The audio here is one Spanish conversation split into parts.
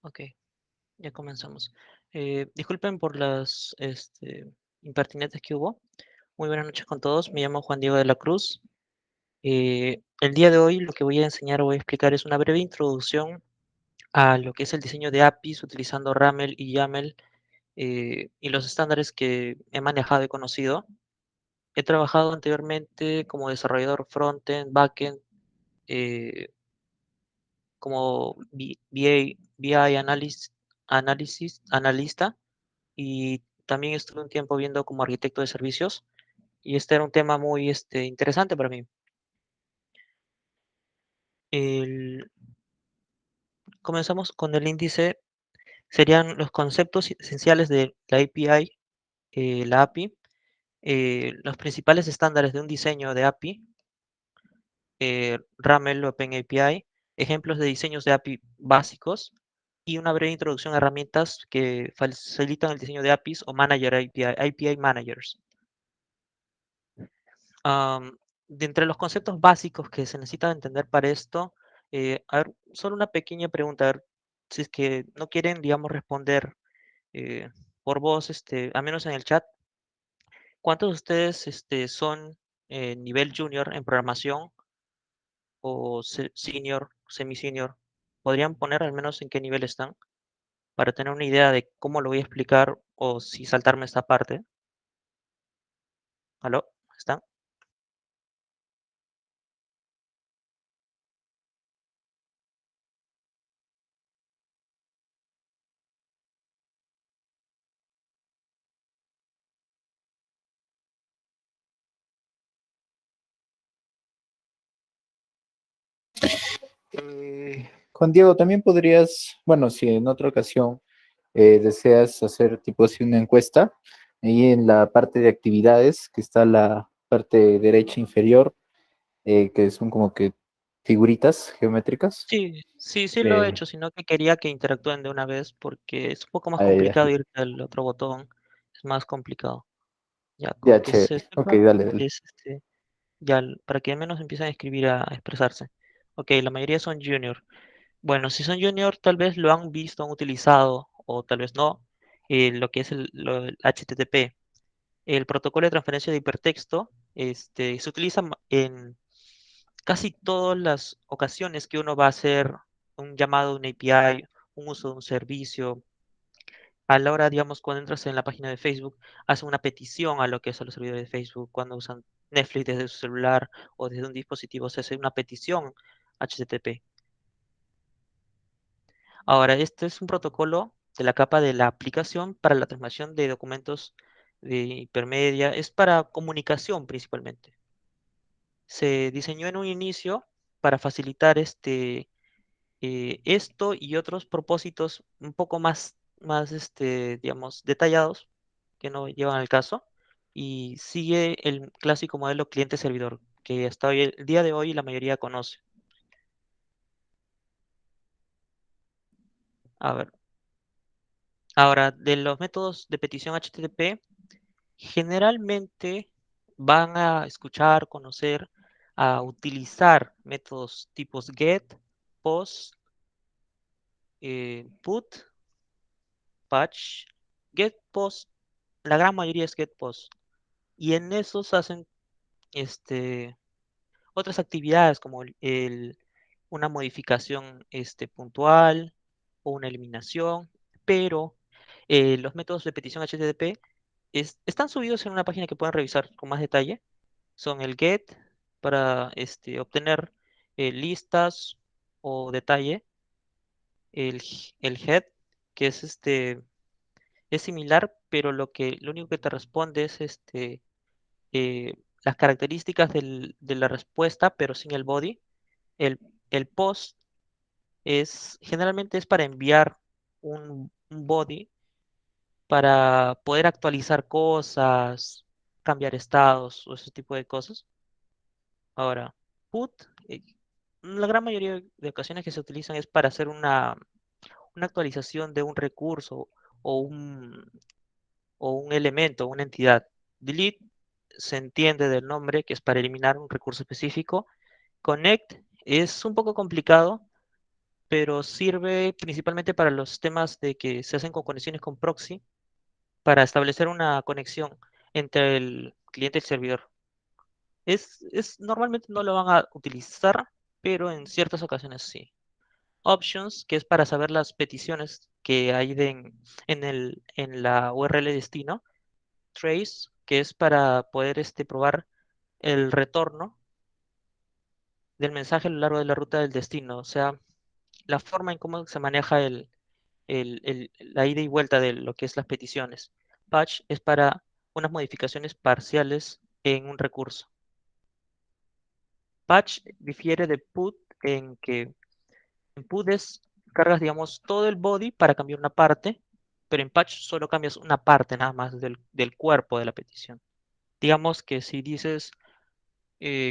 Ok, ya comenzamos. Disculpen por las impertinentes que hubo. Muy buenas noches con todos. Me llamo Juan Diego de la Cruz. El día de hoy lo que voy a enseñar o voy a explicar es una breve introducción a lo que es el diseño de APIs utilizando RAML y YAML y los estándares que he manejado y conocido. He trabajado anteriormente como desarrollador frontend, backend, eh, como BI analista y también estuve un tiempo viendo como arquitecto de servicios y este era un tema muy interesante para mí. El- Comenzamos con el índice, serían los conceptos esenciales de la API, la API, los principales estándares de un diseño de API, RAML Open API, ejemplos de diseños de API básicos y una breve introducción a herramientas que facilitan el diseño de APIs o Manager API, API Managers. Am, de entre los conceptos básicos que se necesitan entender para esto, a ver, solo una pequeña pregunta, a ver, si es que no quieren, digamos, responder eh, por voz, al menos en el chat, ¿cuántos de ustedes son nivel junior en programación o senior, semi-senior? ¿Podrían poner al menos en qué nivel están para tener una idea de cómo lo voy a explicar o si saltarme esta parte? ¿Aló? ¿Están? Juan Diego, también podrías, bueno, si en otra ocasión deseas hacer tipo así una encuesta, ahí en la parte de actividades, que está la parte derecha inferior, que son como que figuritas geométricas. Sí, sí, sí lo he Eh, hecho, sino que quería que interactúen de una vez porque es un poco más ah, complicado ir al otro botón, es más complicado. Ya, con ya, que se chévere. Ok, sepa, dale, dale. es ya, para que al menos empiecen a escribir, a expresarse. Ok, la mayoría son junior. Bueno, si son junior, tal vez lo han visto, han utilizado, o tal vez no, lo que es el HTTP. El protocolo de transferencia de hipertexto, se utiliza en casi todas las ocasiones que uno va a hacer un llamado a una API, un uso de un servicio, a la hora, digamos, cuando entras en la página de Facebook, hacen una petición a lo que es a los servidores de Facebook, cuando usan Netflix desde su celular o desde un dispositivo, se hace una petición HTTP. Ahora, este es un protocolo de la capa de la aplicación para la transmisión de documentos de hipermedia, es para comunicación principalmente. Se diseñó en un inicio para facilitar esto y otros propósitos un poco más digamos, detallados que no llevan al caso y sigue el clásico modelo cliente-servidor que hasta hoy, el día de hoy la mayoría conoce. A ver, ahora, de los métodos de petición HTTP, generalmente van a escuchar, conocer, a utilizar métodos tipos GET, POST, PUT, PATCH, GET, POST, la gran mayoría es GET, POST. Y en esos hacen este, otras actividades como una modificación puntual o una eliminación, pero los métodos de petición HTTP están subidos en una página que pueden revisar con más detalle. Son el get para obtener listas o detalle, el head, que es es similar, pero lo único que te responde es las características de la respuesta, pero sin el body. El, el post generalmente es para enviar un body para poder actualizar cosas, cambiar estados o ese tipo de cosas. Ahora, put, eh, la gran mayoría de ocasiones que se utilizan es para hacer una actualización de un recurso o o un elemento, una entidad. Delete se entiende del nombre que es para eliminar un recurso específico. Connect es un poco complicado, pero sirve principalmente para los temas de que se hacen con conexiones con proxy para establecer una conexión entre el cliente y el servidor. Normalmente no lo van a utilizar, pero en ciertas ocasiones sí. Options, que es para saber las peticiones que hay en la URL destino. Trace, que es para poder probar el retorno del mensaje a lo largo de la ruta del destino. O sea, la forma en cómo se maneja la ida y vuelta de lo que es las peticiones. Patch es para unas modificaciones parciales en un recurso. Patch difiere de put en que en put cargas, digamos, todo el body para cambiar una parte, pero en patch solo cambias una parte nada más del cuerpo de la petición. Digamos que si dices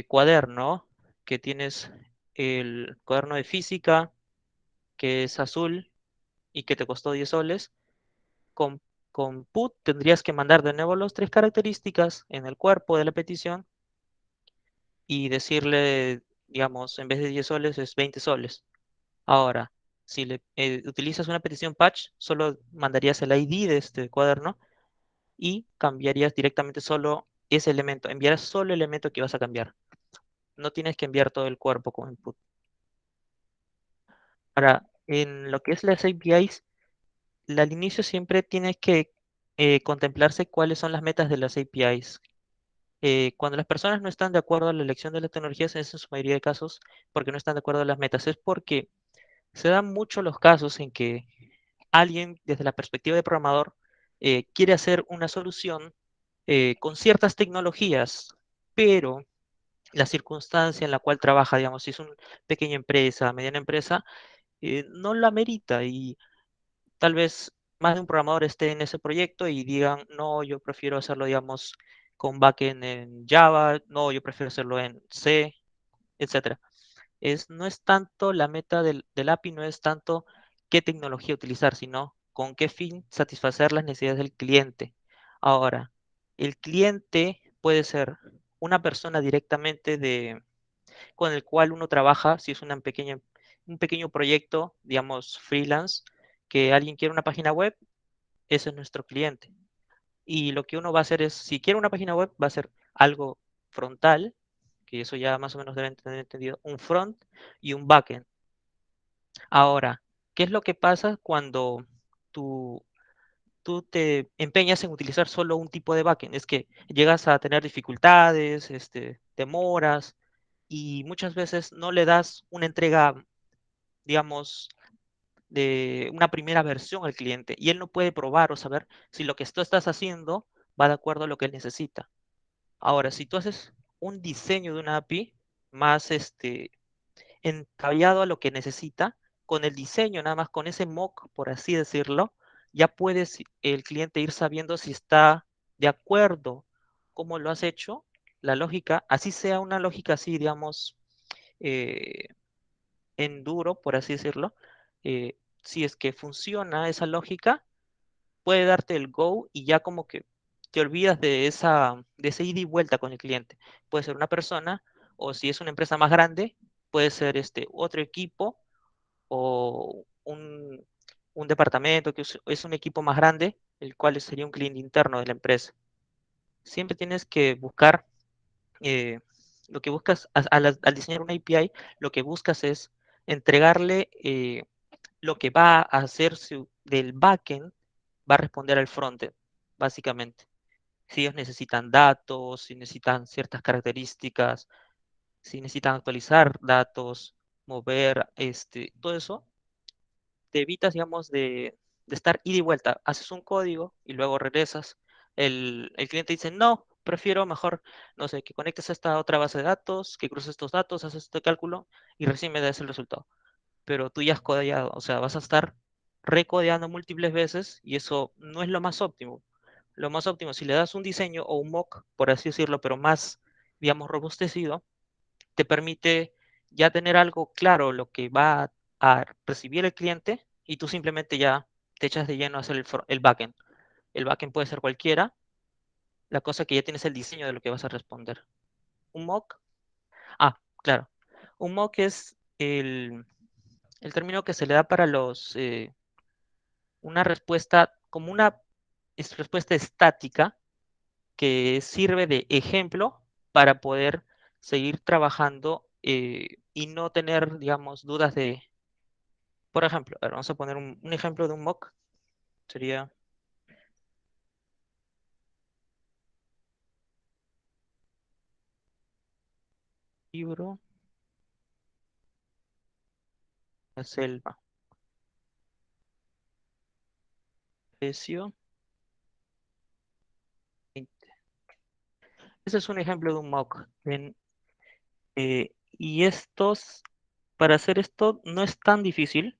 cuaderno, que tienes el cuaderno de física, que es azul y que te costó 10 soles, con, con put tendrías que mandar de nuevo las tres características en el cuerpo de la petición y decirle, digamos, en vez de 10 soles es 20 soles. Ahora, si utilizas una petición patch, solo mandarías el ID de este cuaderno y cambiarías directamente solo ese elemento. Enviarás solo el elemento que vas a cambiar. No tienes que enviar todo el cuerpo como input. Ahora, en lo que es las APIs, al inicio siempre tiene que contemplarse cuáles son las metas de las APIs. Cuando las personas no están de acuerdo a la elección de las tecnologías, es en su mayoría de casos porque no están de acuerdo a las metas. Es porque se dan mucho los casos en que alguien, desde la perspectiva de programador, quiere hacer una solución con ciertas tecnologías, pero la circunstancia en la cual trabaja, digamos, si es una pequeña empresa, mediana empresa, no la merita y tal vez más de un programador esté en ese proyecto y digan, no, yo prefiero hacerlo, digamos, con backend en Java, no, yo prefiero hacerlo en C, etcétera. No es tanto la meta del API, no es tanto qué tecnología utilizar, sino con qué fin satisfacer las necesidades del cliente. Ahora, el cliente puede ser una persona directamente con el cual uno trabaja, si es un pequeño proyecto, digamos, freelance, que alguien quiere una página web, ese es nuestro cliente. Y lo que uno va a hacer es, si quiere una página web, va a ser algo frontal, que eso ya más o menos deben tener entendido, un front y un backend. Ahora, ¿qué es lo que pasa cuando tú, tú te empeñas en utilizar solo un tipo de backend? Es que llegas a tener dificultades, demoras, y muchas veces no le das una entrega, digamos, de una primera versión al cliente, y él no puede probar o saber si lo que tú estás haciendo va de acuerdo a lo que él necesita. Ahora, si tú haces un diseño de una API más encabillado a lo que necesita, con el diseño, nada más con ese mock, por así decirlo, ya puedes el cliente ir sabiendo si está de acuerdo cómo lo has hecho, la lógica, así sea una lógica así, digamos, eh, en duro, por así decirlo, si es que funciona esa lógica, puede darte el go y ya como que te olvidas de ese ida y vuelta con el cliente. Puede ser una persona o si es una empresa más grande, puede ser otro equipo o un departamento que es un equipo más grande, el cual sería un cliente interno de la empresa. Siempre tienes que buscar, eh, lo que buscas al diseñar una API, lo que buscas es entregarle lo que va a hacer del backend, va a responder al frontend, básicamente. Si ellos necesitan datos, si necesitan ciertas características, si necesitan actualizar datos, mover, todo eso, te evitas, digamos, de estar ida y vuelta. Haces un código y luego regresas. El cliente dice, no, prefiero mejor, no sé, que conectes a esta otra base de datos, que cruces estos datos, haces este cálculo y recién me das el resultado. Pero tú ya has codeado, o sea, vas a estar recodeando múltiples veces y eso no es lo más óptimo. Lo más óptimo, si le das un diseño o un mock, por así decirlo, pero más, digamos, robustecido, te permite ya tener algo claro lo que va a recibir el cliente y tú simplemente ya te echas de lleno a hacer el backend. El backend puede ser cualquiera, la cosa que ya tienes el diseño de lo que vas a responder. Un mock, claro, un mock es el término que se le da para una respuesta como una respuesta estática que sirve de ejemplo para poder seguir trabajando y no tener, digamos, dudas de, por ejemplo, a ver, vamos a poner un ejemplo de un mock, sería libro, la selva, precio, 20. Ese es un ejemplo de un mock. Y estos, para hacer esto no es tan difícil.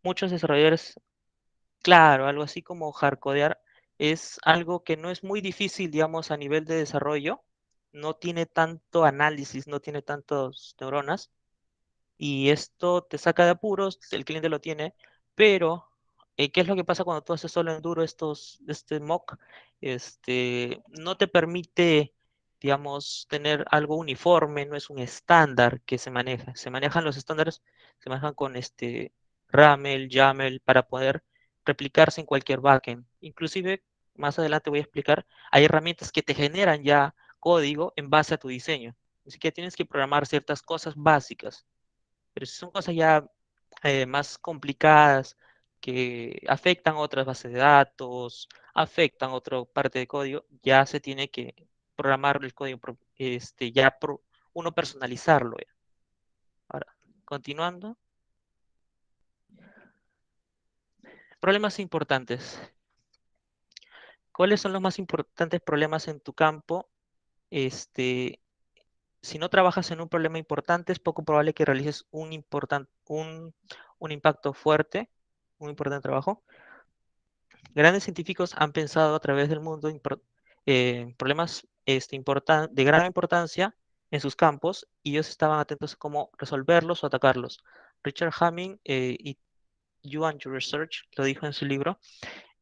Muchos desarrolladores, claro, algo así como hardcodear, es algo que no es muy difícil, digamos, a nivel de desarrollo. No tiene tanto análisis, no tiene tantas neuronas. Y esto te saca de apuros, el cliente lo tiene, pero ¿qué es lo que pasa cuando tú haces solo Enduro este mock? No te permite, digamos, tener algo uniforme, no es un estándar que se maneja. Se manejan los estándares, se manejan con RAML, YAML, para poder replicarse en cualquier backend. Inclusive, más adelante voy a explicar, hay herramientas que te generan ya código en base a tu diseño. Así que tienes que programar ciertas cosas básicas. Pero si son cosas ya más complicadas que afectan otras bases de datos, afectan otra parte de código, ya se tiene que programar el código, uno personalizarlo ya. Ahora, continuando, problemas importantes. ¿Cuáles son los más importantes problemas en tu campo? Este, si no trabajas en un problema importante, es poco probable que realices un impacto fuerte, un importante trabajo. Grandes científicos han pensado a través del mundo problemas de gran importancia en sus campos y ellos estaban atentos a cómo resolverlos o atacarlos. Richard Hamming y You and Your Research lo dijo en su libro.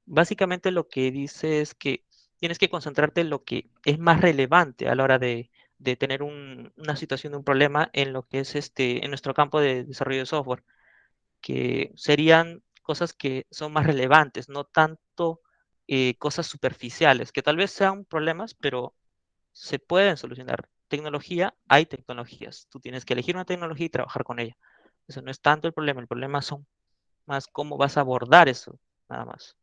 Básicamente lo que dice es que tienes que concentrarte en lo que es más relevante a la hora de tener una situación de un problema en lo que es en nuestro campo de desarrollo de software, que serían cosas que son más relevantes, no tanto cosas superficiales, que tal vez sean problemas, pero se pueden solucionar. Tecnología, hay tecnologías. Tú tienes que elegir una tecnología y trabajar con ella. Eso no es tanto el problema son más cómo vas a abordar eso, nada más.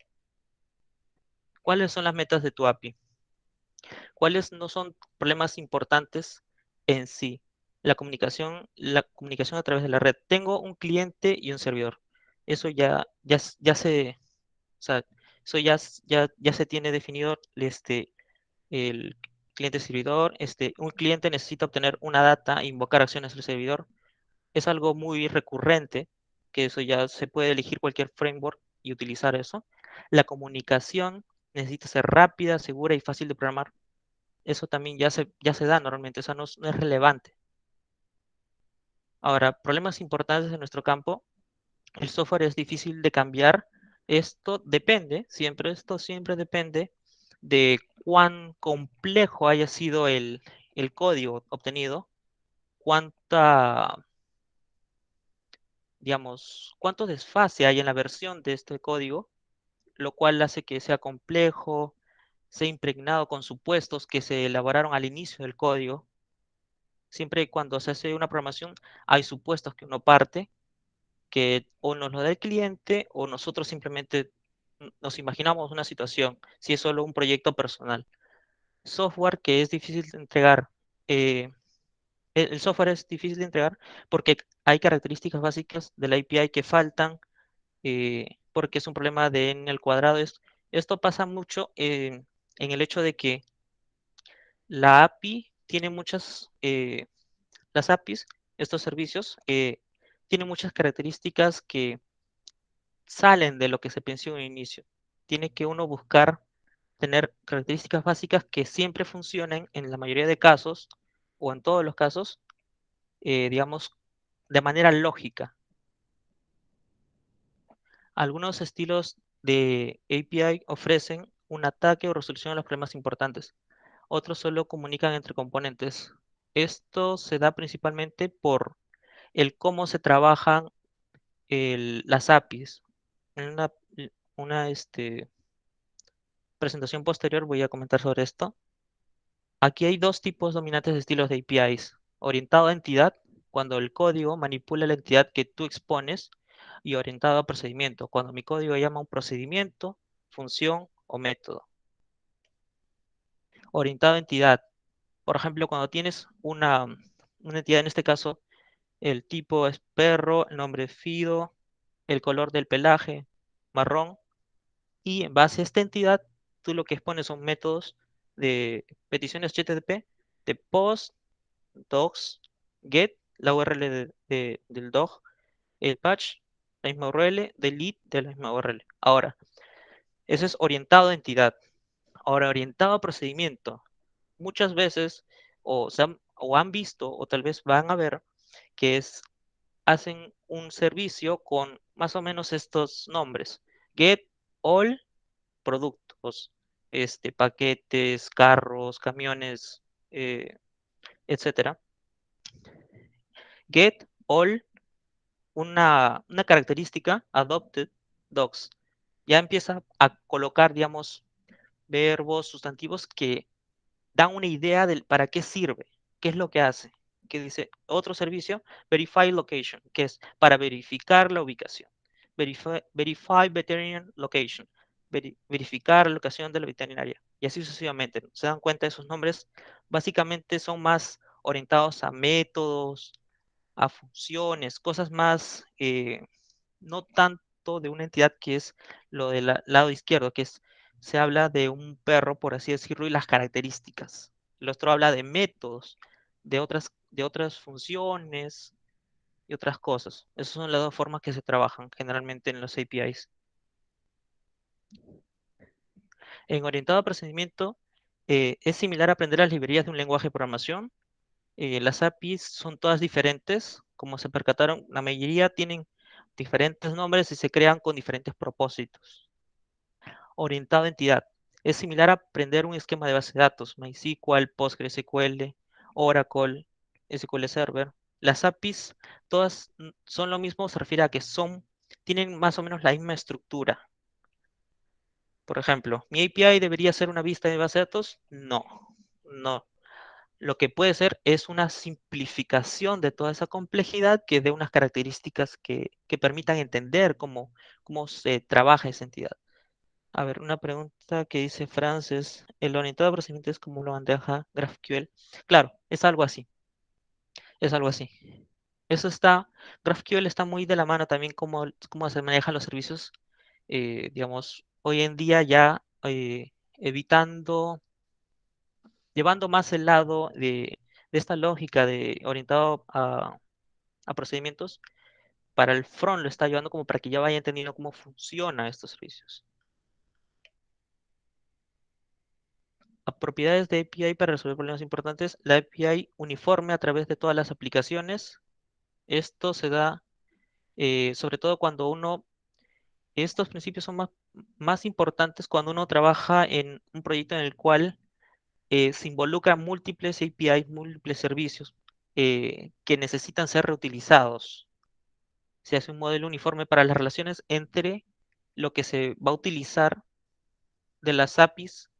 ¿Cuáles son las metas de tu API? ¿Cuáles no son problemas importantes en sí? La comunicación a través de la red. Tengo un cliente y un servidor. Eso ya se, o sea, eso ya se tiene definido el cliente servidor. Un cliente necesita obtener una data e invocar acciones del servidor. Es algo muy recurrente, que eso ya se puede elegir cualquier framework y utilizar eso. La comunicación necesita ser rápida, segura y fácil de programar. Eso también ya se da normalmente, eso no es relevante. Ahora, problemas importantes en nuestro campo, el software es difícil de cambiar. Esto siempre depende de cuán complejo haya sido el código obtenido, cuánta, digamos, cuánto desfase hay en la versión de este código, lo cual hace que sea complejo, sea impregnado con supuestos que se elaboraron al inicio del código. Siempre y cuando se hace una programación, hay supuestos que uno parte, que o nos lo da el cliente o nosotros simplemente nos imaginamos una situación, si es solo un proyecto personal. Software que es difícil de entregar. eh, el software es difícil de entregar porque hay características básicas de la API que faltan, porque es un problema de n al cuadrado. Esto pasa mucho en el hecho de que la API tiene las APIs, estos servicios, tienen muchas características que salen de lo que se pensó en un inicio. Tiene que uno buscar tener características básicas que siempre funcionen en la mayoría de casos o en todos los casos, digamos, de manera lógica. Algunos estilos de API ofrecen un ataque o resolución a los problemas importantes. Otros solo comunican entre componentes. Esto se da principalmente por el cómo se trabajan las APIs. En una presentación posterior voy a comentar sobre esto. Aquí hay dos tipos dominantes de estilos de APIs. Orientado a entidad, cuando el código manipula la entidad que tú expones, y orientado a procedimiento, cuando mi código llama a un procedimiento, función o método. Orientado a entidad, por ejemplo, cuando tienes una entidad, en este caso, el tipo es perro, el nombre es Fido, el color del pelaje, marrón, y en base a esta entidad, tú lo que expones son métodos de peticiones HTTP, de post, docs, get, la URL del dog, el patch, la misma URL, delete de la misma URL. Ahora, eso es orientado a entidad. Ahora, orientado a procedimiento. Muchas veces o han visto o tal vez van a ver que hacen un servicio con más o menos estos nombres. Get all productos, paquetes, carros, camiones, eh, etcétera. Get all una característica adopted docs. Ya empieza a colocar, digamos, verbos, sustantivos que dan una idea de para qué sirve, qué es lo que hace. Que dice otro servicio, Verify Location, que es para verificar la ubicación. Verify Veterinarian Location, verificar la locación de la veterinaria. Y así sucesivamente. Se dan cuenta, esos nombres básicamente son más orientados a métodos, a funciones, cosas más, no tanto de una entidad que es lo del lado izquierdo, se habla de un perro, por así decirlo, y las características. El otro habla de métodos, de otras funciones y otras cosas. Esas son las dos formas que se trabajan generalmente en los APIs. En orientado a procedimiento, es similar a aprender las librerías de un lenguaje de programación. Las APIs son todas diferentes. Como se percataron, la mayoría tienen diferentes nombres y se crean con diferentes propósitos. Orientado a entidad. Es similar a aprender un esquema de base de datos, MySQL, PostgreSQL, Oracle, SQL Server. Las APIs todas son lo mismo, se refiere a que tienen más o menos la misma estructura. Por ejemplo, ¿mi API debería ser una vista de base de datos? No, no. Lo que puede ser es una simplificación de toda esa complejidad que dé unas características que permitan entender cómo se trabaja esa entidad. A ver, una pregunta que dice Frances, ¿el orientado a procedimientos es como una bandeja GraphQL? Claro, es algo así, es algo así. Eso GraphQL está muy de la mano también cómo se manejan los servicios, digamos, hoy en día ya evitando llevando más el lado de esta lógica de orientado a procedimientos, para el front lo está llevando como para que ya vaya entendiendo cómo funcionan estos servicios. A propiedades de API para resolver problemas importantes, la API uniforme a través de todas las aplicaciones. Esto se da sobre todo estos principios son más importantes cuando uno trabaja en un proyecto en el cual se involucran múltiples APIs, múltiples servicios que necesitan ser reutilizados. Se hace un modelo uniforme para las relaciones entre lo que se va a utilizar de las APIs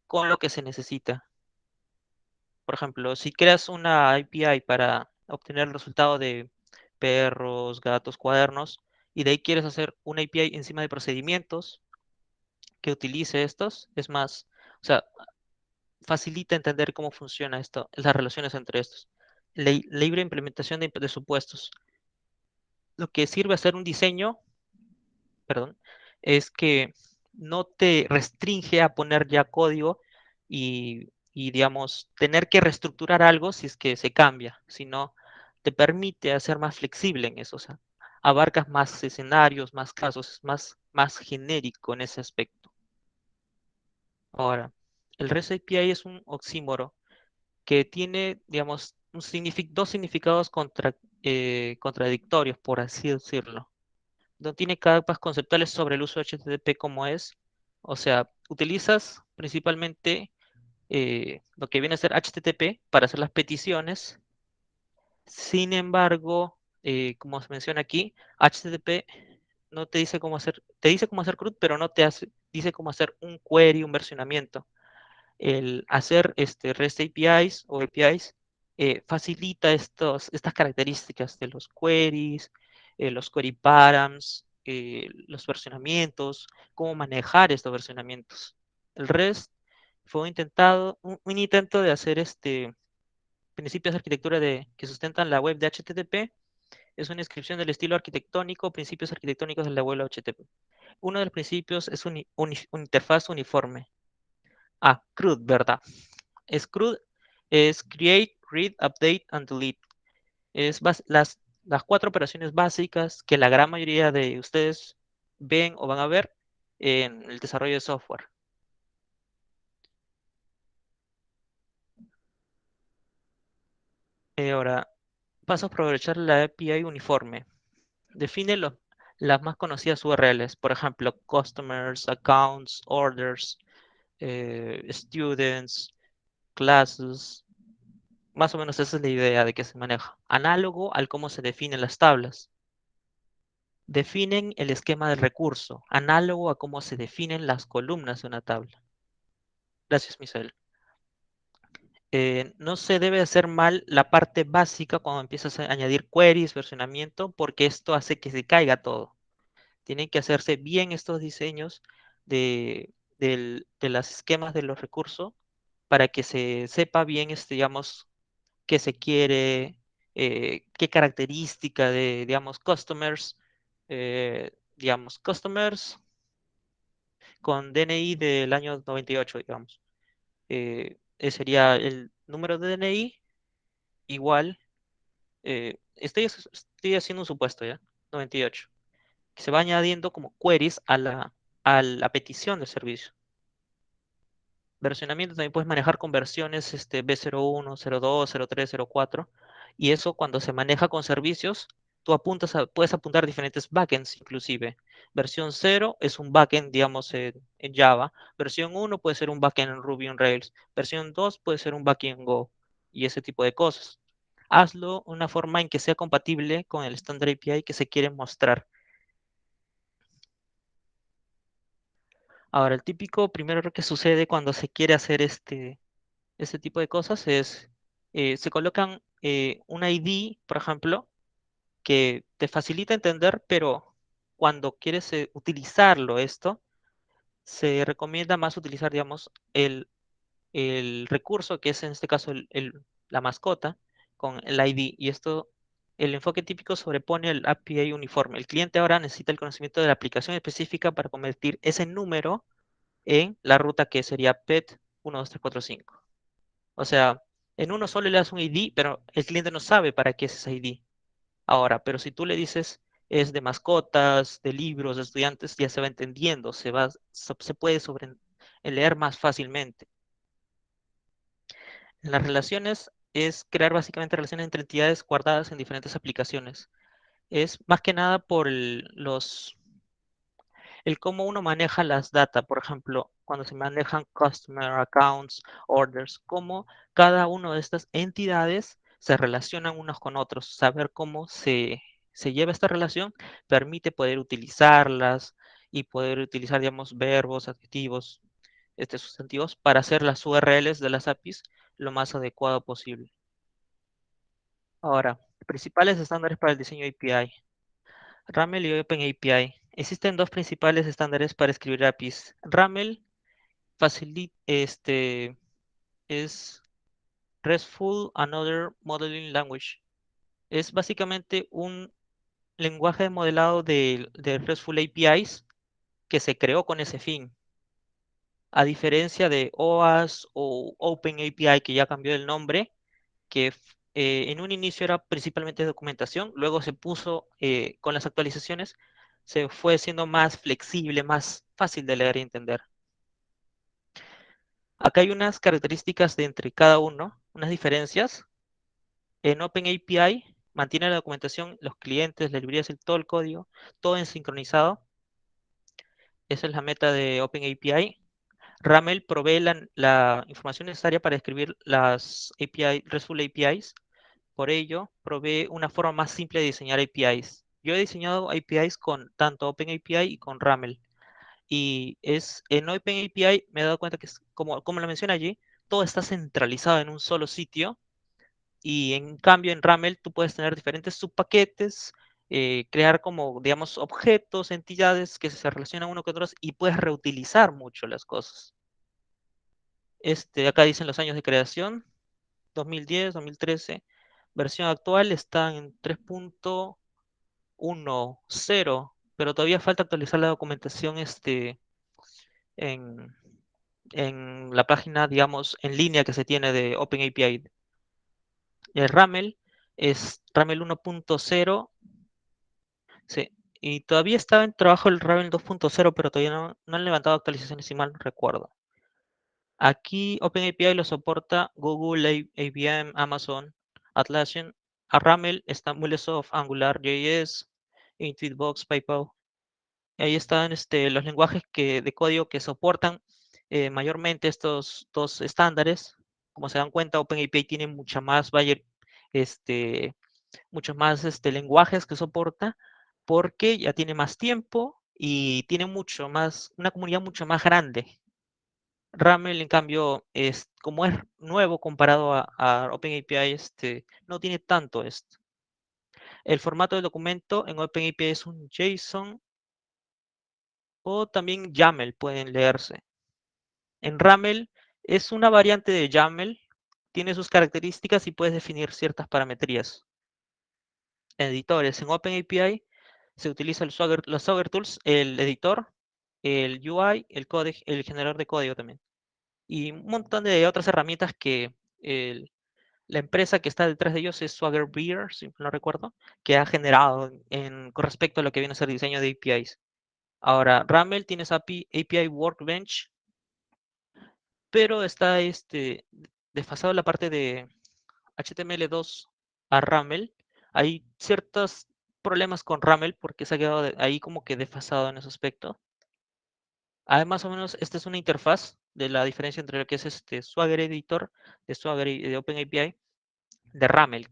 con lo que se necesita. Por ejemplo, si creas una API para obtener el resultado de perros, gatos, cuadernos, y de ahí quieres hacer una API encima de procedimientos que utilice estos, es más, o sea, facilita entender cómo funciona esto, las relaciones entre estos. Libre implementación de supuestos. Lo que sirve hacer un diseño, perdón, es que no te restringe a poner ya código digamos, tener que reestructurar algo si es que se cambia, sino te permite hacer más flexible en eso, o sea, abarcas más escenarios, más casos, es más genérico en ese aspecto. Ahora, el REST API es un oxímoro que tiene, digamos, dos significados contradictorios, por así decirlo. No tiene capas conceptuales sobre el uso de HTTP como es. O sea, utilizas principalmente lo que viene a ser HTTP para hacer las peticiones. Sin embargo, como se menciona aquí, HTTP no te dice cómo hacer, te dice cómo hacer CRUD, pero no te dice cómo hacer un query, un versionamiento. El hacer REST APIs o APIs facilita estas características de los queries, los query params, los versionamientos, cómo manejar estos versionamientos. El REST fue un intento de hacer principios de arquitectura que sustentan la web de HTTP. Es una descripción del estilo arquitectónico, principios arquitectónicos de la web de HTTP. Uno de los principios es una interfaz uniforme. CRUD, ¿verdad? CRUD es Create, Read, Update and Delete. Es las cuatro operaciones básicas que la gran mayoría de ustedes ven o van a ver en el desarrollo de software. Ahora, paso a aprovechar la API uniforme. Define las más conocidas URLs, por ejemplo, customers, accounts, orders, students, classes. Más o menos esa es la idea de que se maneja. Análogo al cómo se definen las tablas. Definen el esquema del recurso, análogo a cómo se definen las columnas de una tabla. Gracias, Misael. No se debe hacer mal la parte básica cuando empiezas a añadir queries, versionamiento, porque esto hace que se caiga todo. Tienen que hacerse bien estos diseños de los esquemas de los recursos para que se sepa bien, digamos, qué se quiere, qué característica de, digamos, customers con DNI del año 98, digamos. Sería el número de DNI igual, estoy haciendo un supuesto ya, 98, que se va añadiendo como queries a la petición de servicio. Versionamiento también puedes manejar con versiones B01, 02, 03, 04, y eso cuando se maneja con servicios, puedes apuntar diferentes backends inclusive. Versión 0 es un backend, digamos, en Java. Versión 1 puede ser un backend en Ruby on Rails. Versión 2 puede ser un backend en Go y ese tipo de cosas. Hazlo de una forma en que sea compatible con el estándar API que se quiere mostrar. Ahora, el típico primero error que sucede cuando se quiere hacer este tipo de cosas es, se colocan un ID, por ejemplo, que te facilita entender, pero cuando quieres utilizarlo se recomienda más utilizar, digamos, el recurso, que es en este caso la mascota, con el ID. Y el enfoque típico sobrepone el API uniforme. El cliente ahora necesita el conocimiento de la aplicación específica para convertir ese número en la ruta que sería PET 12345. O sea, en uno solo le das un ID, pero el cliente no sabe para qué es ese ID. Ahora, pero si tú le dices es de mascotas, de libros, de estudiantes, ya se va entendiendo, se puede leer más fácilmente. En las relaciones es crear básicamente relaciones entre entidades guardadas en diferentes aplicaciones. Es más que nada por el cómo uno maneja las data, por ejemplo, cuando se manejan customer accounts, orders, cómo cada una de estas entidades se relacionan unos con otros. Saber cómo se lleva esta relación permite poder utilizarlas y poder utilizar, digamos, verbos, adjetivos, sustantivos para hacer las URLs de las APIs lo más adecuado posible. Ahora, principales estándares para el diseño API. RAML y OpenAPI. Existen dos principales estándares para escribir APIs. RAML es RESTful Another Modeling Language. Es básicamente un lenguaje de modelado de RESTful APIs que se creó con ese fin. A diferencia de OAS o OpenAPI, que ya cambió el nombre, que en un inicio era principalmente documentación, luego se puso, con las actualizaciones, se fue siendo más flexible, más fácil de leer y entender. Acá hay unas características de entre cada uno, unas diferencias. En OpenAPI mantiene la documentación, los clientes, las librerías, todo el código, todo en sincronizado. Esa es la meta de OpenAPI. RAML provee la información necesaria para escribir las API, RESTful APIs Por ello, probé una forma más simple de diseñar APIs. Yo he diseñado APIs con tanto OpenAPI y con Ramel. Y en OpenAPI me he dado cuenta que, como lo menciona allí, todo está centralizado en un solo sitio. Y en cambio, en Ramel tú puedes tener diferentes subpaquetes, crear como, digamos, objetos, entidades que se relacionan uno con otros y puedes reutilizar mucho las cosas. Acá dicen los años de creación, 2010, 2013. Versión actual está en 3.10, pero todavía falta actualizar la documentación en, en la página, digamos, en línea que se tiene de OpenAPI. El Ramel es Ramel 1.0, sí, y todavía estaba en trabajo el Ramel 2.0, pero todavía no han levantado actualizaciones, si mal no recuerdo. Aquí OpenAPI lo soporta Google, IBM, Amazon, Atlassian. A Ramel está MuleSoft, AngularJS, Intuitbox, PayPal. Ahí están los lenguajes de código que soportan mayormente estos dos estándares. Como se dan cuenta, OpenAPI tiene este, muchos más lenguajes que soporta porque ya tiene más tiempo y tiene una comunidad mucho más grande. Ramel, en cambio, como es nuevo comparado a OpenAPI, no tiene tanto esto. El formato del documento en OpenAPI es un JSON o también YAML pueden leerse. En Ramel es una variante de YAML, tiene sus características y puedes definir ciertas parametrías. Editores en OpenAPI se utiliza los Swagger Tools, el editor, el UI, el generador de código también. Y un montón de otras herramientas que la empresa que está detrás de ellos es Swagger Beer, si no recuerdo, que ha generado con respecto a lo que viene a ser diseño de APIs. Ahora, Ramel tiene API Workbench, pero está desfasado la parte de HTML2 a Ramel. Hay ciertos problemas con Ramel porque se ha quedado ahí como que desfasado en ese aspecto. Más o menos, esta es una interfaz de la diferencia entre lo que es Swagger Editor de Swagger y de OpenAPI de Ramel,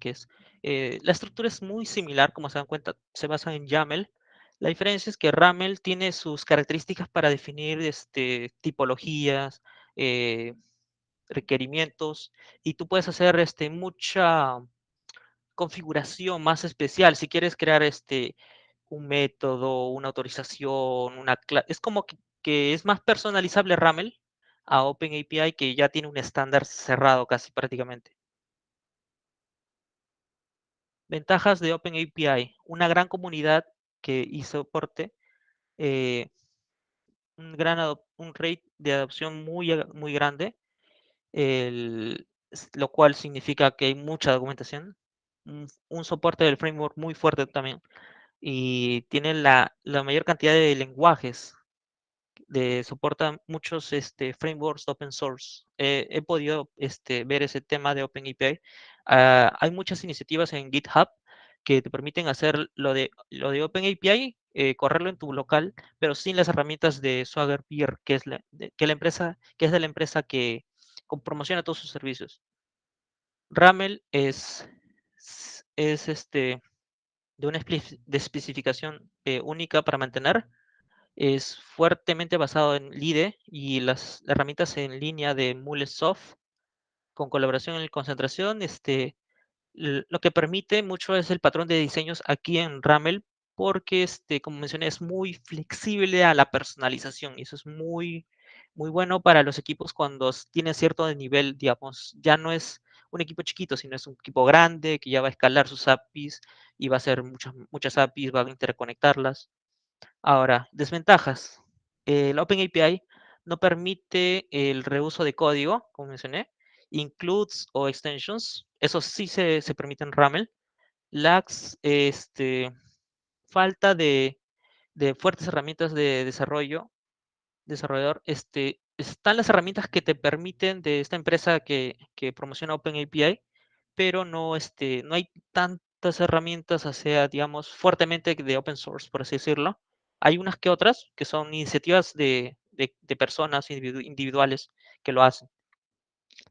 la estructura es muy similar, como se dan cuenta, se basa en YAML. La diferencia es que Ramel tiene sus características para definir tipologías, eh, requerimientos, y tú puedes hacer mucha configuración más especial. Si quieres crear un método, una autorización, es como que es más personalizable Ramel a OpenAPI, que ya tiene un estándar cerrado casi prácticamente. Ventajas de OpenAPI: una gran comunidad y soporte, eh, un rate de adopción muy grande, lo cual significa que hay mucha documentación, un soporte del framework muy fuerte también, y tiene la mayor cantidad de lenguajes. Soporta muchos frameworks open source. He podido ver ese tema de OpenAPI. Hay muchas iniciativas en GitHub que te permiten hacer lo de OpenAPI, correrlo en tu local, pero sin las herramientas de Swagger Peer, que es de la empresa que promociona todos sus servicios. Ramel es de una de especificación única para mantener. Es fuertemente basado en LIDE y las herramientas en línea de MuleSoft, con colaboración en concentración. Lo que permite mucho es el patrón de diseños aquí en Ramel, porque, como mencioné, es muy flexible a la personalización, y eso es muy bueno para los equipos cuando tienen cierto nivel, digamos, ya no es un equipo chiquito, sino es un equipo grande que ya va a escalar sus APIs y va a hacer muchas APIs, va a interconectarlas. Ahora, desventajas. El OpenAPI no permite el reuso de código, como mencioné, includes o extensions. Eso sí se permite en Ramel. Lags, falta de fuertes herramientas de desarrollador. Están las herramientas que te permiten de esta empresa que promociona OpenAPI, pero no hay tantas herramientas, o sea, digamos, fuertemente de open source, por así decirlo. Hay unas que otras que son iniciativas de personas individuales que lo hacen.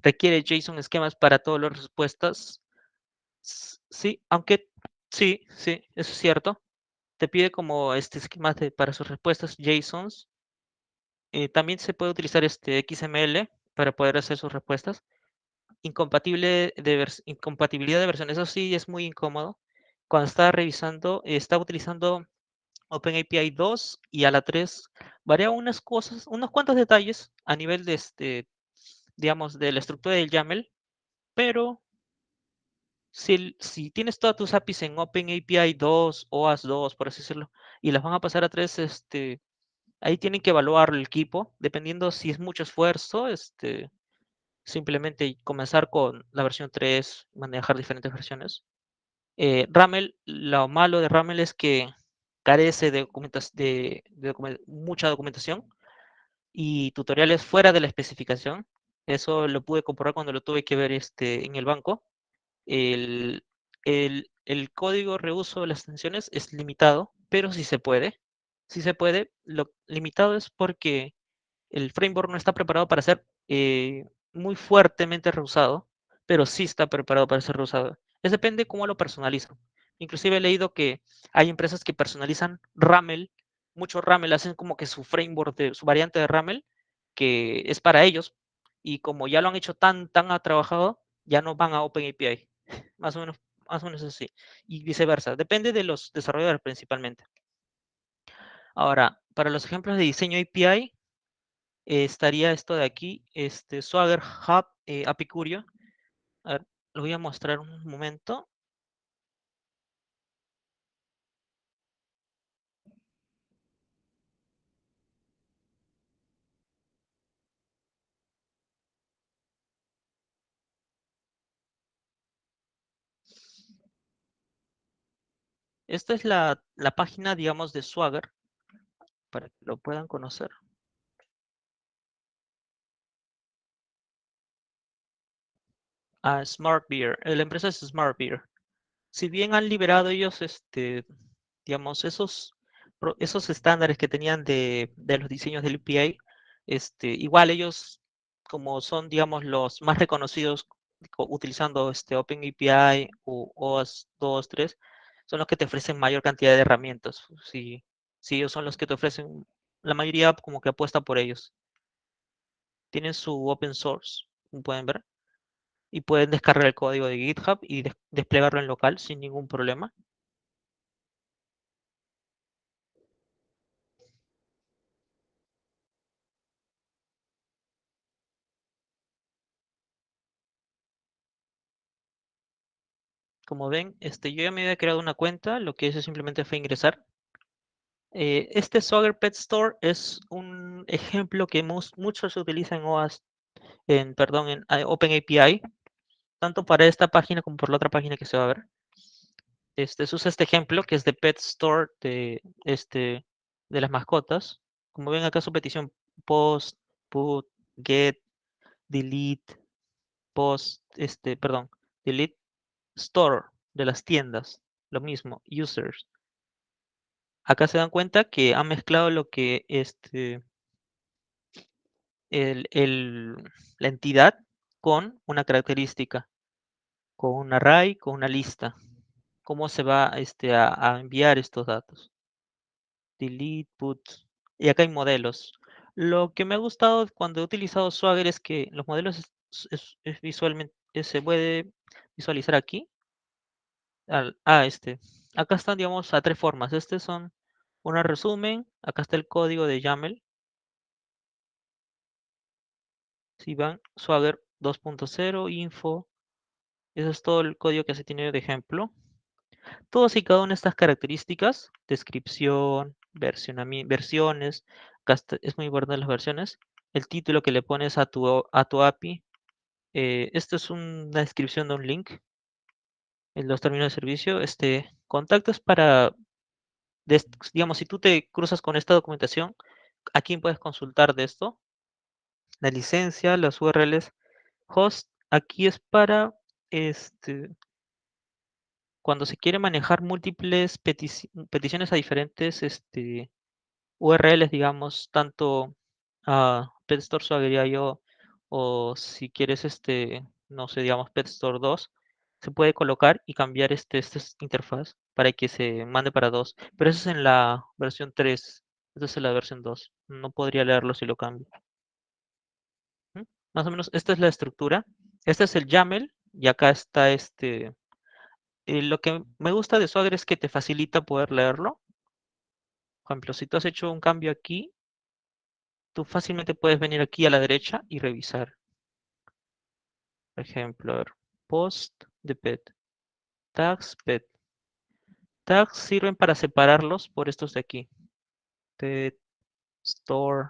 Requiere JSON esquemas para todas las respuestas. Sí, aunque sí, sí, eso es cierto. Te pide como esquemas para sus respuestas JSONs. También se puede utilizar este XML para poder hacer sus respuestas. Incompatibilidad de versiones, eso sí es muy incómodo. Cuando estaba revisando, estaba utilizando OpenAPI 2 y a la 3 varía unas cosas, unos cuantos detalles a nivel de digamos, de la estructura del YAML, pero si tienes todas tus APIs en OpenAPI 2, OAS 2, por así decirlo, y las van a pasar a 3, ahí tienen que evaluar el equipo, dependiendo si es mucho esfuerzo, simplemente comenzar con la versión 3, manejar diferentes versiones. Ramel, lo malo de Ramel es que carece de mucha documentación y tutoriales fuera de la especificación. Eso lo pude comprobar cuando lo tuve que ver en el banco. El, el código reuso de las extensiones es limitado, pero sí se puede. Sí se puede. Lo limitado es porque el framework no está preparado para ser muy fuertemente reusado, pero sí está preparado para ser reusado. Es depende cómo lo personalizan. Inclusive he leído que hay empresas que personalizan Ramel, mucho Ramel, hacen como que su framework, su variante de Ramel, que es para ellos, y como ya lo han hecho tan trabajado, ya no van a OpenAPI. Más o menos, más o menos así. Y viceversa. Depende de los desarrolladores principalmente. Ahora, para los ejemplos de diseño API, estaría esto de aquí, Swagger Hub API Curio. A ver, lo voy a mostrar un momento. Esta es la página, digamos, de Swagger, para que lo puedan conocer. Smart Beer. La empresa es Smart Beer. Si bien han liberado ellos, digamos, esos estándares que tenían de los diseños del API, igual ellos, como son, digamos, los más reconocidos utilizando OpenAPI o OAuth 2, 3, son los que te ofrecen mayor cantidad de herramientas. Si ellos son los que te ofrecen, la mayoría como que apuesta por ellos. Tienen su open source, como pueden ver, y pueden descargar el código de GitHub y desplegarlo en local sin ningún problema. Como ven, yo ya me había creado una cuenta, lo que hice simplemente fue ingresar. Este Swagger Pet Store es un ejemplo que muchos se utilizan en OAS, perdón, en OpenAPI, tanto para esta página como por la otra página que se va a ver. Se usa este ejemplo que es de Pet Store de las mascotas. Como ven acá su petición post, put, get, delete, post, perdón, delete, store de las tiendas, lo mismo, users. Acá se dan cuenta que han mezclado lo que el, el- la entidad con una característica, con un array, con una lista. ¿Cómo se va a enviar estos datos? Delete, put. Y acá hay modelos. Lo que me ha gustado cuando he utilizado Swagger es que los modelos es visualmente se puede visualizar aquí. Acá están, digamos, a tres formas. Son un resumen. Acá está el código de YAML. Si van, Swagger 2.0, info. Eso es todo el código que se tiene de ejemplo. Todas y cada una de estas características, descripción, versiones, es muy importante las versiones, el título que le pones a tu API. Esto es una descripción de un link en los términos de servicio. Contacto es para, digamos, si tú te cruzas con esta documentación, ¿a quién puedes consultar de esto? La licencia, las URLs, host, aquí es para cuando se quiere manejar múltiples peticiones a diferentes URLs, digamos, tanto a PetStore Swagger.io o si quieres, no sé, digamos, PetStore 2, se puede colocar y cambiar esta interfaz para que se mande para dos. Pero eso es en la versión 3. Esta es en la versión 2. No podría leerlo si lo cambio. ¿Mm? Más o menos, esta es la estructura. Este es el YAML y acá está lo que me gusta de Swagger es que te facilita poder leerlo. Por ejemplo, si tú has hecho un cambio aquí, tú fácilmente puedes venir aquí a la derecha y revisar. Por ejemplo, a ver, post de pet, tags pet. Tags sirven para separarlos por estos de aquí. Pet, store.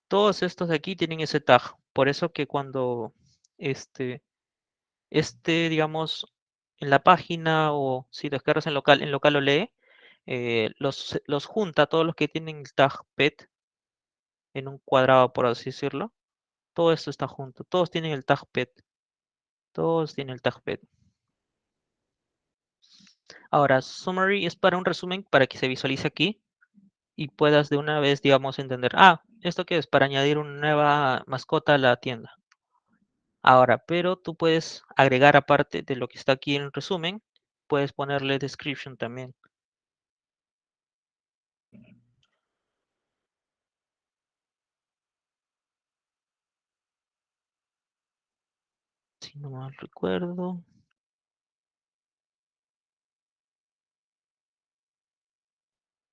Todos estos de aquí tienen ese tag. Por eso que cuando este, digamos, en la página o si descargas en local lo lee, los junta todos los que tienen el tag pet en un cuadrado, por así decirlo. Todo esto está junto. Todos tienen el tag pet. Todos tienen el tag pet. Ahora, summary es para un resumen para que se visualice aquí y puedas de una vez, digamos, entender, ¿esto qué es? Para añadir una nueva mascota a la tienda. Ahora, pero tú puedes agregar aparte de lo que está aquí en el resumen, puedes ponerle description también. Si no mal recuerdo.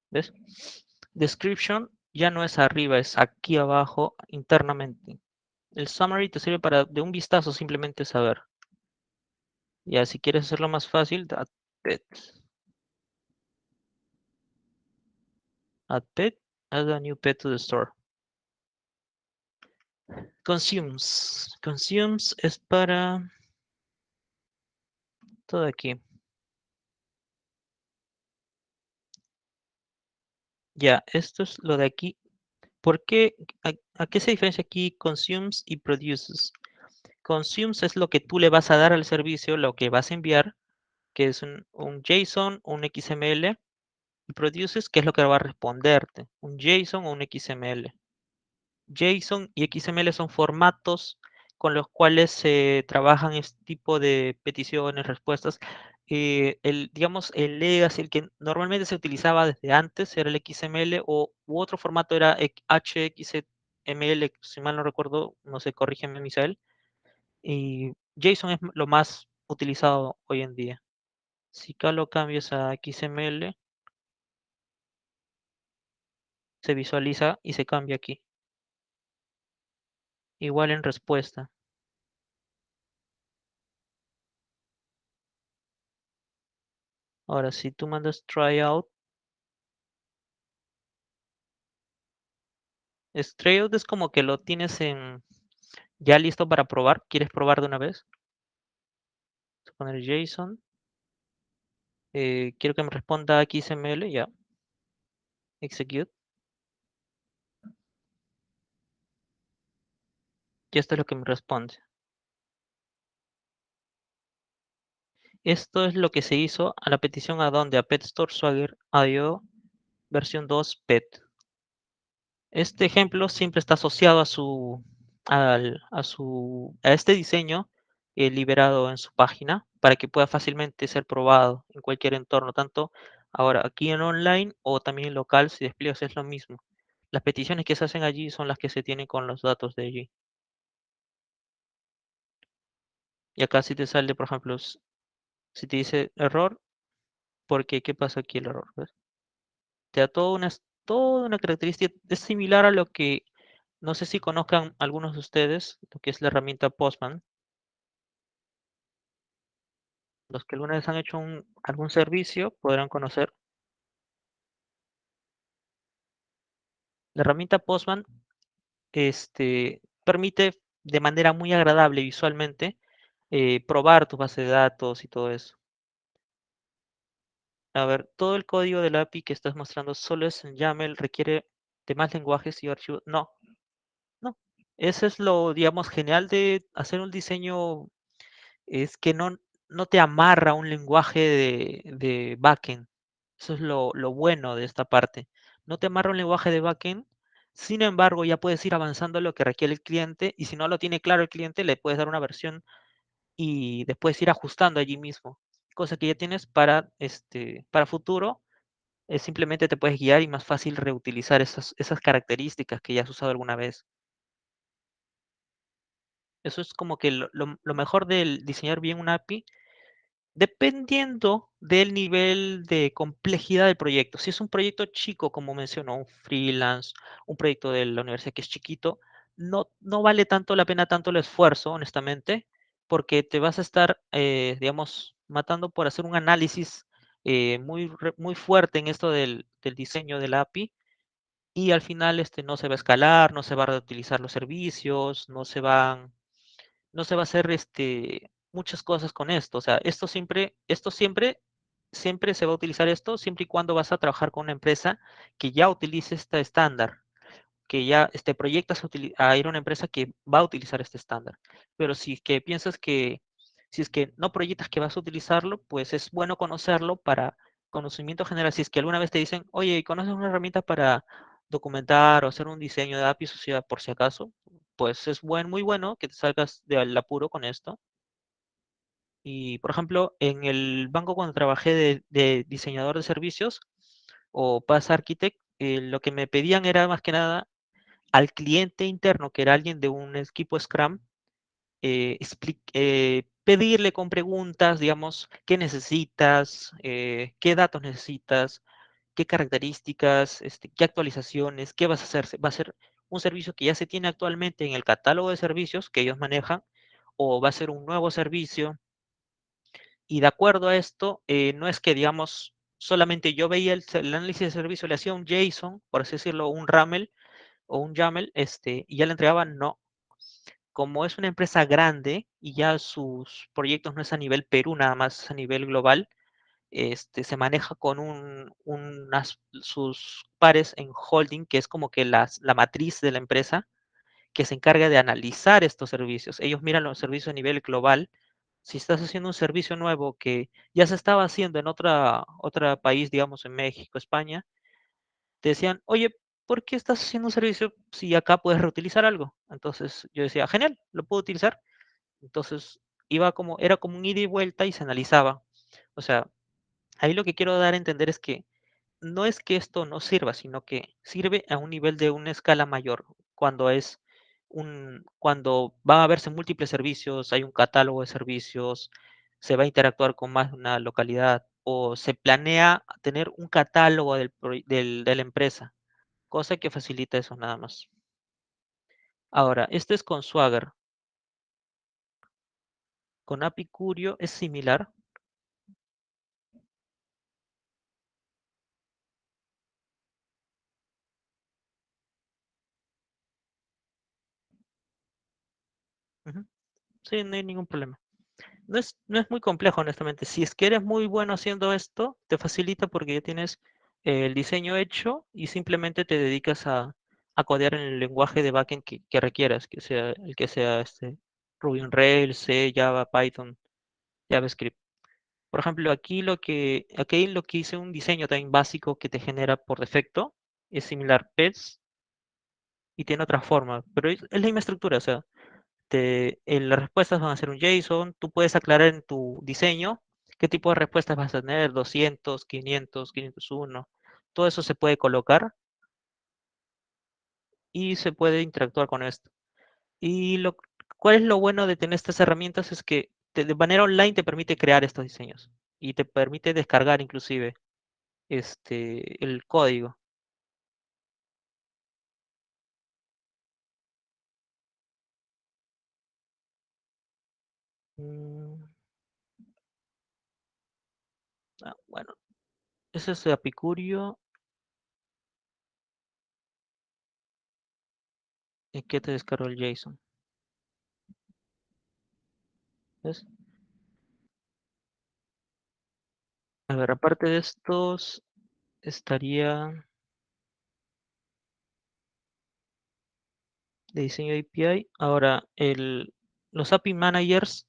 ¿Ves? Description ya no es arriba, es aquí abajo internamente. El summary te sirve para de un vistazo simplemente saber. Ya, si quieres hacerlo más fácil, pet. Add pet, add a new pet to the store. Consumes. Consumes es para todo aquí. Ya, esto es lo de aquí. ¿Por qué? ¿A qué se diferencia aquí consumes y produces? Consumes es lo que tú le vas a dar al servicio, lo que vas a enviar, que es un JSON, un XML, y produces, que es lo que va a responderte, un JSON o un XML. JSON y XML son formatos con los cuales se trabajan este tipo de peticiones, respuestas. Digamos, el legacy, el que normalmente se utilizaba desde antes, era el XML u otro formato era HXML, si mal no recuerdo, no sé, corrígeme, Misael. Y JSON es lo más utilizado hoy en día. Si acá lo cambias a XML, se visualiza y se cambia aquí. Igual en respuesta. Ahora, si tú mandas tryout, tryout es como que lo tienes ya listo para probar. ¿Quieres probar de una vez? Voy a poner JSON. Quiero que me responda XML, ya. Execute. Y esto es lo que me responde. Esto es lo que se hizo a la petición a donde a Pet Store Swagger IO versión 2 Pet. Este ejemplo siempre está asociado a este diseño liberado en su página para que pueda fácilmente ser probado en cualquier entorno, tanto ahora aquí en online o también en local, si despliegas es lo mismo. Las peticiones que se hacen allí son las que se tienen con los datos de allí. Y acá si te sale, por ejemplo, si te dice error, porque ¿qué pasa aquí el error? ¿Ves? Te da toda una característica, es similar a lo que, no sé si conozcan algunos de ustedes, lo que es la herramienta Postman. Los que alguna vez han hecho algún servicio podrán conocer. La herramienta Postman permite de manera muy agradable visualmente probar tu base de datos y todo eso. A ver, todo el código de la API que estás mostrando solo es en YAML, requiere de más lenguajes y archivos. No, no. Eso es lo, digamos, genial de hacer un diseño, es que no te amarra un lenguaje de backend. Eso es lo bueno de esta parte. No te amarra un lenguaje de backend, sin embargo, ya puedes ir avanzando lo que requiere el cliente y si no lo tiene claro el cliente, le puedes dar una versión y después ir ajustando allí mismo. Cosa que ya tienes para futuro, simplemente te puedes guiar y más fácil reutilizar esas características que ya has usado alguna vez. Eso es como que lo mejor del diseñar bien una API, dependiendo del nivel de complejidad del proyecto. Si es un proyecto chico, como mencionó, un freelance, un proyecto de la universidad que es chiquito, no vale tanto la pena tanto el esfuerzo, honestamente, porque te vas a estar, digamos, matando por hacer un análisis muy fuerte en esto del diseño de la API y al final no se va a escalar, no se va a reutilizar los servicios, no se va a hacer muchas cosas con esto. O sea, siempre se va a utilizar esto siempre y cuando vas a trabajar con una empresa que ya utilice este estándar, que ya proyectas a ir a una empresa que va a utilizar este estándar. Pero si es que piensas si es que no proyectas que vas a utilizarlo, pues es bueno conocerlo para conocimiento general. Si es que alguna vez te dicen, oye, ¿conoces una herramienta para documentar o hacer un diseño de API sociedad por si acaso? Pues es muy bueno que te salgas del apuro con esto. Y, por ejemplo, en el banco cuando trabajé de diseñador de servicios o Pass Architect, lo que me pedían era más que nada al cliente interno, que era alguien de un equipo Scrum, pedirle con preguntas, digamos, qué necesitas, qué datos necesitas, qué características, qué actualizaciones, qué vas a hacer. ¿Va a ser un servicio que ya se tiene actualmente en el catálogo de servicios que ellos manejan o va a ser un nuevo servicio? Y de acuerdo a esto, no es que, digamos, solamente yo veía el análisis de servicio, le hacía un JSON, por así decirlo, un RAML o un YAML, y ya le entregaban, no. Como es una empresa grande y ya sus proyectos no es a nivel Perú, nada más a nivel global, se maneja con sus pares en holding, que es como que la matriz de la empresa, que se encarga de analizar estos servicios. Ellos miran los servicios a nivel global. Si estás haciendo un servicio nuevo que ya se estaba haciendo en otro país, digamos en México, España, te decían, oye, ¿por qué estás haciendo un servicio si acá puedes reutilizar algo? Entonces yo decía, genial, lo puedo utilizar. Entonces era como un ida y vuelta y se analizaba. O sea, ahí lo que quiero dar a entender es que no es que esto no sirva, sino que sirve a un nivel de una escala mayor, cuando van a verse múltiples servicios, hay un catálogo de servicios, se va a interactuar con más de una localidad o se planea tener un catálogo de la empresa, cosa que facilita eso nada más. Ahora, este es con Swagger. Con API Curio es similar. Ujú. Sí, no hay ningún problema. No es muy complejo, honestamente. Si es que eres muy bueno haciendo esto, te facilita porque ya tienes el diseño hecho y simplemente te dedicas a codear en el lenguaje de backend que requieras, que sea el que sea Ruby on Rails, C, Java, Python, JavaScript. Por ejemplo, aquí lo que hice un diseño también básico que te genera por defecto es similar Pets y tiene otra forma, pero es la misma estructura, o sea, las respuestas van a ser un JSON, tú puedes aclarar en tu diseño qué tipo de respuestas vas a tener, 200, 500, 501, todo eso se puede colocar y se puede interactuar con esto. Y ¿cuál es lo bueno de tener estas herramientas? Es que de manera online te permite crear estos diseños y te permite descargar inclusive el código. Mm, bueno, ese es Apicurio. ¿En qué te descargó el JSON? ¿Ves? A ver, aparte de estos, estaría de diseño de API. Ahora, los API managers,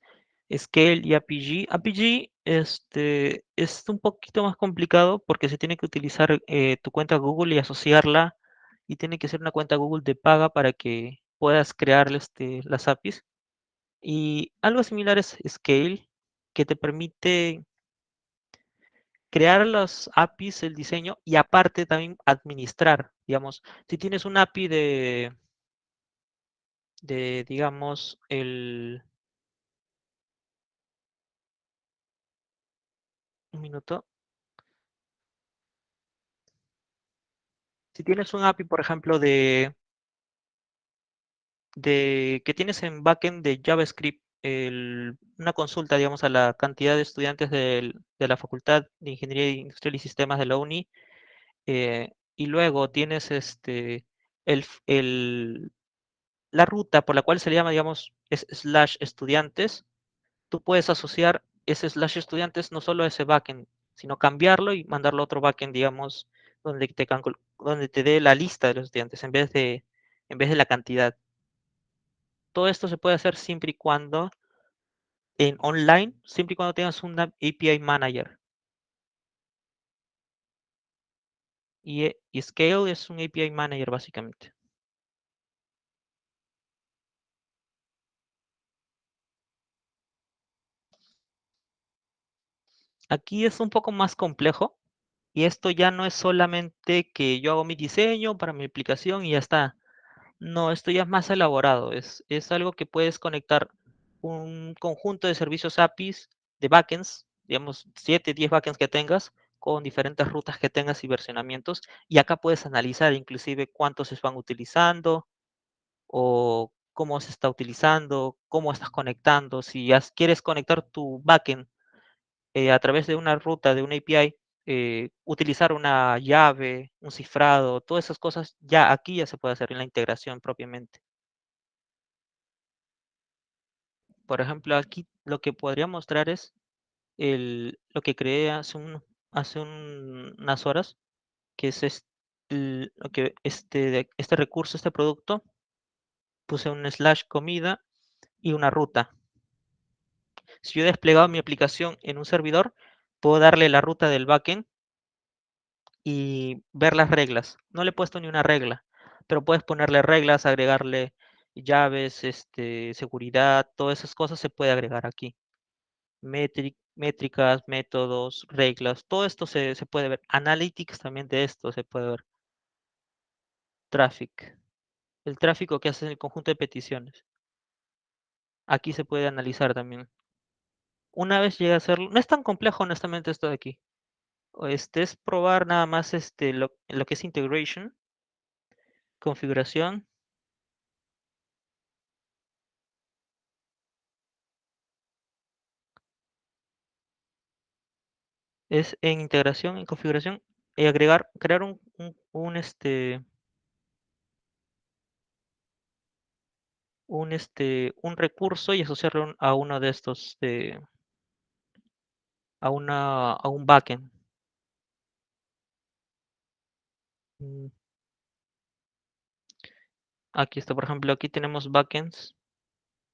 Scale y APG. APG es un poquito más complicado porque se tiene que utilizar tu cuenta Google y asociarla y tiene que ser una cuenta Google de paga para que puedas crear las APIs. Y algo similar es Scale, que te permite crear los APIs, el diseño y aparte también administrar. Digamos, si tienes un API digamos, un minuto. Si tienes un API, por ejemplo, de que tienes en backend de JavaScript, una consulta, digamos, a la cantidad de estudiantes de la Facultad de Ingeniería Industrial y Sistemas de la UNI, y luego tienes el, f- el- la ruta por la cual se le llama, digamos, es slash estudiantes. Tú puedes asociar ese slash estudiantes no solo a ese backend, sino cambiarlo y mandarlo a otro backend, digamos, donde te dé la lista de los estudiantes en vez de la cantidad. Todo esto se puede hacer siempre y cuando en online, siempre y cuando tengas una API Manager. Y Scale es un API Manager básicamente. Aquí es un poco más complejo y esto ya no es solamente que yo hago mi diseño para mi aplicación y ya está. No, esto ya es más elaborado. Es algo que puedes conectar un conjunto de servicios APIs de backends, digamos 7, 10 backends que tengas, con diferentes rutas que tengas y versionamientos. Y acá puedes analizar inclusive cuántos se van utilizando o cómo se está utilizando, cómo estás conectando. Si ya quieres conectar tu backend a través de una ruta, de una API, utilizar una llave, un cifrado, todas esas cosas, ya aquí ya se puede hacer en la integración propiamente. Por ejemplo, aquí lo que podría mostrar es lo que creé unas horas, que es lo que este recurso, este producto, puse un slash comida y una ruta. Si yo he desplegado mi aplicación en un servidor, puedo darle la ruta del backend y ver las reglas. No le he puesto ni una regla, pero puedes ponerle reglas, agregarle llaves, seguridad, todas esas cosas se puede agregar aquí. Métricas, métodos, reglas, todo esto se puede ver. Analytics también de esto se puede ver. Traffic, el tráfico que hace en el conjunto de peticiones. Aquí se puede analizar también. Una vez llega a hacerlo, no es tan complejo honestamente esto de aquí. Es probar nada más lo que es integration, configuración. Es en integración, en configuración, y crear un recurso y asociarlo a uno de estos, a un backend. Mm, Aquí está, por ejemplo, aquí tenemos backends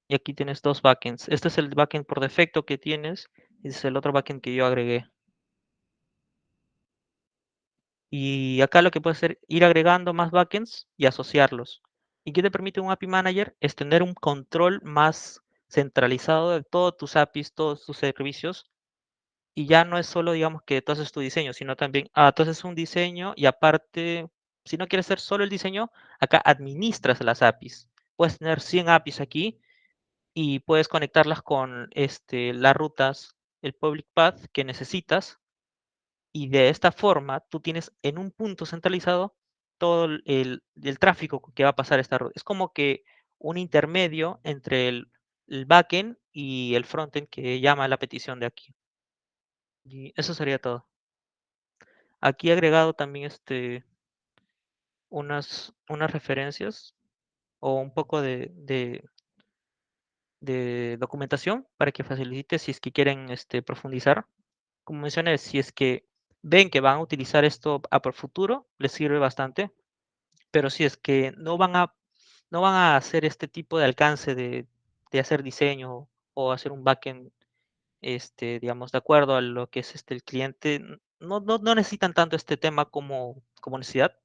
y aquí tienes dos backends. Este es el backend por defecto que tienes y este es el otro backend que yo agregué. Y acá lo que puedes hacer, ir agregando más backends y asociarlos. ¿Y qué te permite un API Manager? Es tener un control más centralizado de todos tus APIs, todos tus servicios. Y ya no es solo, digamos, que tú haces tu diseño, sino también, tú haces un diseño y aparte, si no quieres hacer solo el diseño, acá administras las APIs. Puedes tener 100 APIs aquí y puedes conectarlas con las rutas, el public path que necesitas y de esta forma tú tienes en un punto centralizado todo el tráfico que va a pasar esta ruta. Es como que un intermedio entre el backend y el frontend que llama la petición de aquí. Y eso sería todo. Aquí he agregado también unas referencias o un poco de documentación para que facilite si es que quieren profundizar. Como mencioné, si es que ven que van a utilizar esto a por futuro, les sirve bastante, pero si es que no van a hacer este tipo de alcance de hacer diseño o hacer un backend, digamos, de acuerdo a lo que es el cliente, no necesitan tanto este tema como necesidad,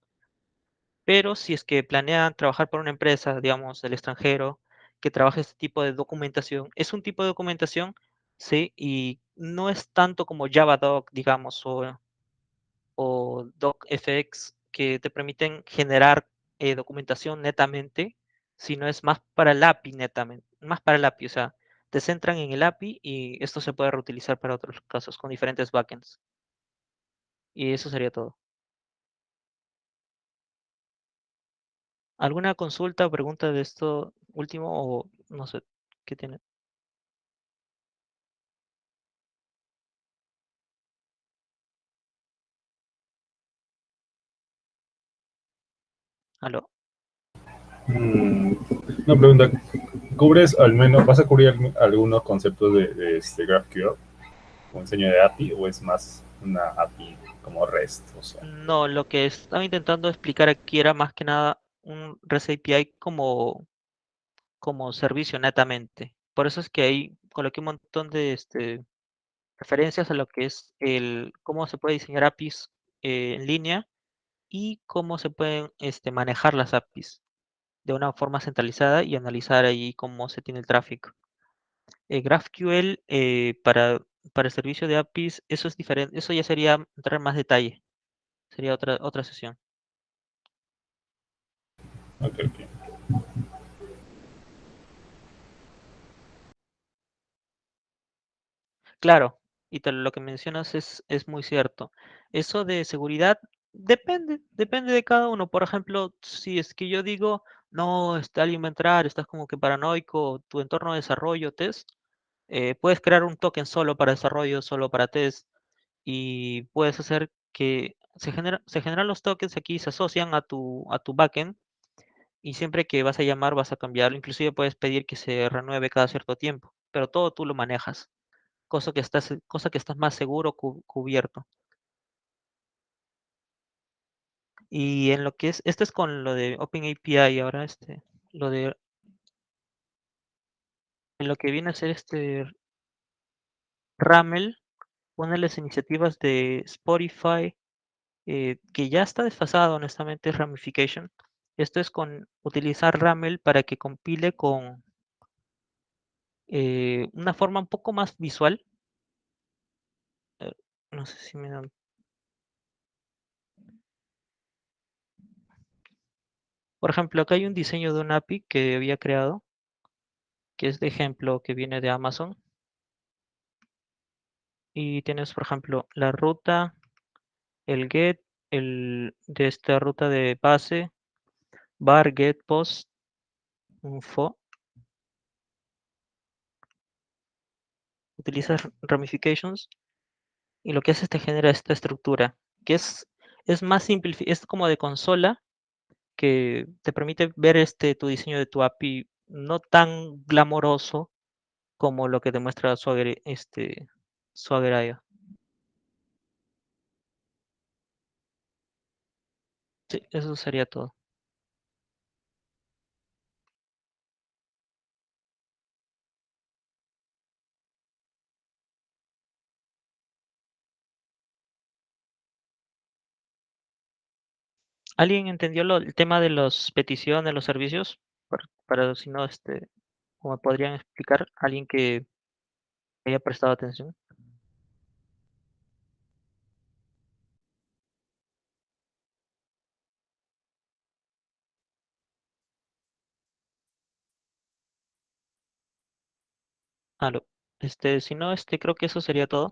pero si es que planean trabajar para una empresa, digamos, del extranjero que trabaja este tipo de documentación. Es un tipo de documentación, sí, y no es tanto como JavaDoc, digamos, o DocFX, que te permiten generar documentación netamente, sino es más para el API netamente, más para el API, o sea, te centran en el API y esto se puede reutilizar para otros casos con diferentes backends. Y eso sería todo. ¿Alguna consulta o pregunta de esto último o no sé qué tiene? ¿Aló? Mm, Una pregunta, ¿cubres al menos, vas a cubrir algunos conceptos de este GraphQL como diseño de API o es más una API como REST? O sea, No, lo que estaba intentando explicar aquí era más que nada un REST API como servicio netamente. Por eso es que ahí coloqué un montón de referencias a lo que es cómo se puede diseñar APIs en línea y cómo se pueden manejar las APIs de una forma centralizada y analizar ahí cómo se tiene el tráfico. GraphQL para el servicio de APIs, eso es diferente, eso ya sería entrar en más detalle, sería otra sesión. ok, ok. Claro, y lo que mencionas es muy cierto. Eso de seguridad depende de cada uno. Por ejemplo, si es que yo digo, no, alguien va a entrar, estás como que paranoico, tu entorno de desarrollo, test, puedes crear un token solo para desarrollo, solo para test, y puedes hacer que se generan los tokens aquí, se asocian a tu backend, y siempre que vas a llamar vas a cambiarlo. Inclusive puedes pedir que se renueve cada cierto tiempo, pero todo tú lo manejas, cosa que estás más seguro cubierto. Y en lo que esto es con lo de OpenAPI, ahora en lo que viene a ser RAML, una de las iniciativas de Spotify, que ya está desfasado, honestamente, es Ramification. Esto es con utilizar RAML para que compile con una forma un poco más visual. eh, no sé si me dan. Por ejemplo, acá hay un diseño de un API que había creado, que es de ejemplo que viene de Amazon. Y tienes, por ejemplo, la ruta, el get, de esta ruta de base, var, get, post, info. Utilizas ramifications y lo que hace es te genera esta estructura, que es más simple, es como de consola, que te permite ver tu diseño de tu API no tan glamoroso como lo que te muestra Swagger IO. Sí, eso sería todo. ¿Alguien entendió el tema de las peticiones, los servicios? Para si no, ¿o me podrían explicar alguien que haya prestado atención? Aló. Si no, creo que eso sería todo.